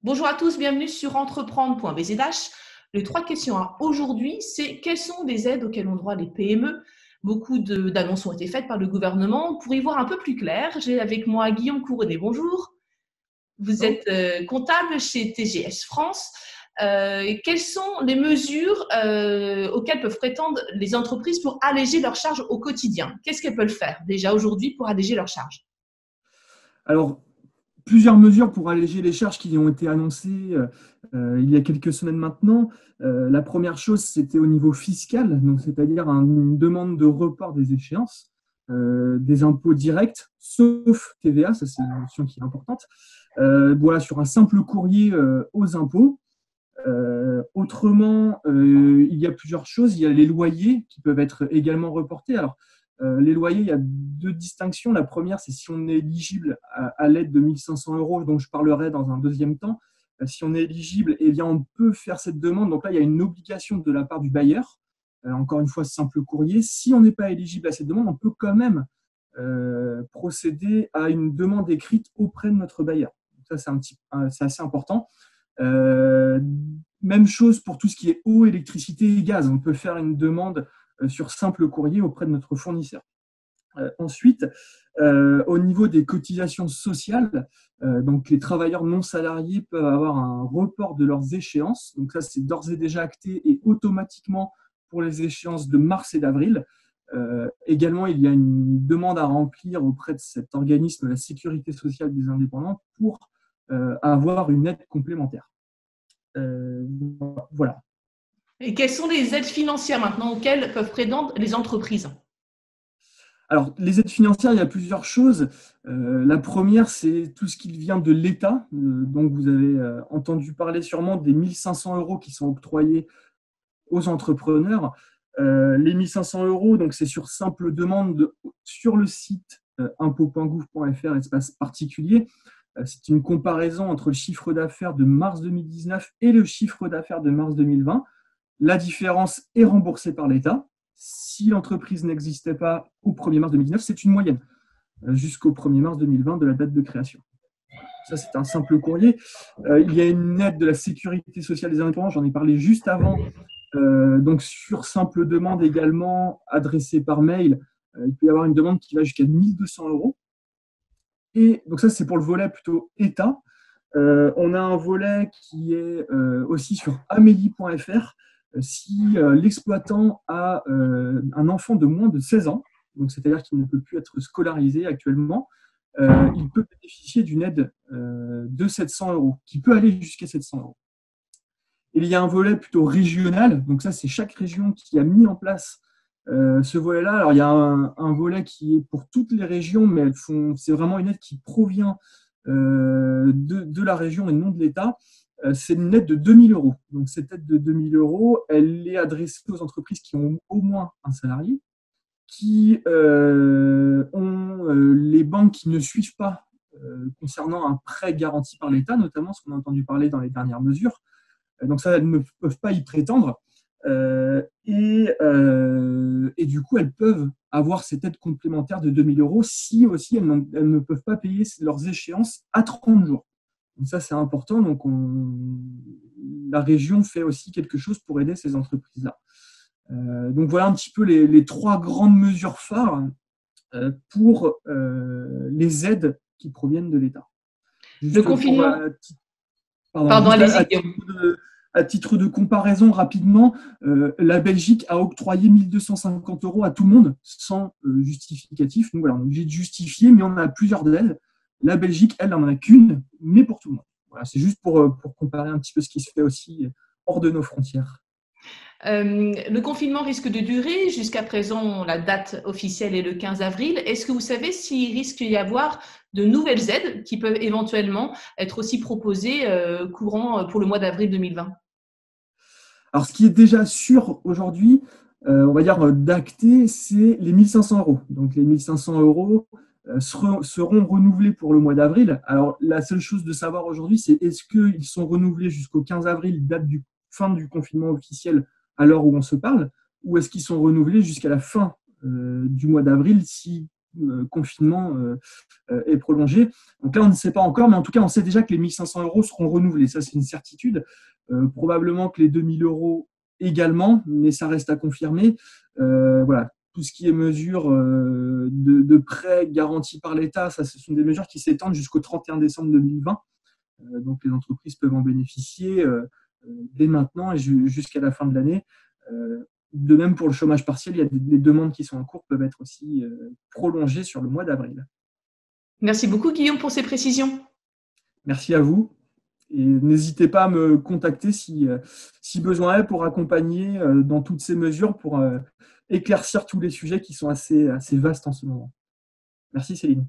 Bonjour à tous, bienvenue sur entreprendre.bzh. Les trois questions à aujourd'hui, c'est quelles sont les aides auxquelles ont droit les PME? Beaucoup d'annonces ont été faites par le gouvernement. Pour y voir un peu plus clair, j'ai avec moi Guillaume Couronné. Bonjour. Vous Allô. êtes comptable chez TGS France. Quelles sont les mesures auxquelles peuvent prétendre les entreprises pour alléger leurs charges au quotidien? Qu'est-ce qu'elles peuvent faire déjà aujourd'hui pour alléger leurs charges? Alors, plusieurs mesures pour alléger les charges qui ont été annoncées il y a quelques semaines maintenant. La première chose, c'était au niveau fiscal, donc c'est-à-dire une demande de report des échéances, des impôts directs, sauf TVA, ça c'est une notion qui est importante. Voilà, sur un simple courrier aux impôts. Autrement, il y a plusieurs choses. Il y a les loyers qui peuvent être également reportés. Alors, les loyers, il y a deux distinctions. La première, c'est si on est éligible à l'aide de 1 500 euros, dont je parlerai dans un deuxième temps. Si on est éligible, eh bien, on peut faire cette demande. Donc là, il y a une obligation de la part du bailleur. Encore une fois, simple courrier. Si on n'est pas éligible à cette demande, on peut quand même procéder à une demande écrite auprès de notre bailleur. Donc ça, c'est assez important. Euh, Même chose pour tout ce qui est eau, électricité et gaz. On peut faire une demande sur simple courrier auprès de notre fournisseur. Ensuite, au niveau des cotisations sociales, donc les travailleurs non salariés peuvent avoir un report de leurs échéances. Donc ça, c'est d'ores et déjà acté et automatiquement pour les échéances de mars et d'avril. Également, il y a une demande à remplir auprès de cet organisme, la Sécurité sociale des indépendants, pour avoir une aide complémentaire. Euh, voilà. Et quelles sont les aides financières maintenant auxquelles peuvent prétendre les entreprises? Alors, les aides financières, il y a plusieurs choses. La première, c'est tout ce qui vient de l'État. Donc, vous avez entendu parler sûrement des 1 500 euros qui sont octroyés aux entrepreneurs. Les 1 500 euros, donc c'est sur simple demande sur le site impôt.gouv.fr, espace particulier. C'est une comparaison entre le chiffre d'affaires de mars 2019 et le chiffre d'affaires de mars 2020. La différence est remboursée par l'État. Si l'entreprise n'existait pas au 1er mars 2019, c'est une moyenne jusqu'au 1er mars 2020 de la date de création. Ça, c'est un simple courrier. Il y a une aide de la Sécurité sociale des indépendants, j'en ai parlé juste avant. Donc, sur simple demande également, adressée par mail, il peut y avoir une demande qui va jusqu'à 1 200 euros. Et donc, ça, c'est pour le volet plutôt État. On a un volet qui est aussi sur amélie.fr. Si l'exploitant a un enfant de moins de 16 ans, donc c'est-à-dire qu'il ne peut plus être scolarisé actuellement, il peut bénéficier d'une aide de 700 euros, qui peut aller jusqu'à 700 euros. Il y a un volet plutôt régional, donc ça c'est chaque région qui a mis en place ce volet-là. Alors il y a un volet qui est pour toutes les régions, mais c'est vraiment une aide qui provient de la région et non de l'État. C'est une aide de 2 000 euros. Donc cette aide de 2 000 euros, elle est adressée aux entreprises qui ont au moins un salarié, qui ont les banques qui ne suivent pas concernant un prêt garanti par l'État, notamment ce qu'on a entendu parler dans les dernières mesures. Donc ça, elles ne peuvent pas y prétendre. Et du coup, elles peuvent avoir cette aide complémentaire de 2 000 euros si aussi elles ne peuvent pas payer leurs échéances à 30 jours. Donc ça, c'est important. Donc la région fait aussi quelque chose pour aider ces entreprises-là. Donc voilà un petit peu les trois grandes mesures phares pour les aides qui proviennent de l'État. Le Juste pour confinement, Pardon, pardon, juste allez-y, Guillaume. à titre de comparaison rapidement, la Belgique a octroyé 1 250 euros à tout le monde sans justificatif. Donc voilà, on est obligé de justifier, mais on a plusieurs aides. La Belgique, elle, n'en a qu'une, mais pour tout le monde. Voilà, c'est juste pour comparer un petit peu ce qui se fait aussi hors de nos frontières. Le confinement risque de durer. Jusqu'à présent, la date officielle est le 15 avril. Est-ce que vous savez s'il risque d'y avoir de nouvelles aides qui peuvent éventuellement être aussi proposées courant pour le mois d'avril 2020? Alors, ce qui est déjà sûr aujourd'hui, on va dire d'acté, c'est les 1 500 euros. Donc, les 1 500 euros seront renouvelés pour le mois d'avril. Alors, la seule chose de savoir aujourd'hui, c'est est-ce qu'ils sont renouvelés jusqu'au 15 avril, date du fin du confinement officiel à l'heure où on se parle, ou est-ce qu'ils sont renouvelés jusqu'à la fin du mois d'avril si confinement est prolongé. Donc là, on ne sait pas encore, mais en tout cas, on sait déjà que les 1 500 euros seront renouvelés. Ça, c'est une certitude. Probablement que les 2 000 euros également, mais ça reste à confirmer. Voilà, tout ce qui est mesures de prêts garantis par l'État, ça, ce sont des mesures qui s'étendent jusqu'au 31 décembre 2020. Donc les entreprises peuvent en bénéficier dès maintenant et jusqu'à la fin de l'année. De même pour le chômage partiel, il y a des demandes qui sont en cours peuvent être aussi prolongées sur le mois d'avril. Merci beaucoup Guillaume pour ces précisions. Merci à vous. Et n'hésitez pas à me contacter si besoin est pour accompagner dans toutes ces mesures, pour éclaircir tous les sujets qui sont assez vastes en ce moment. Merci Céline.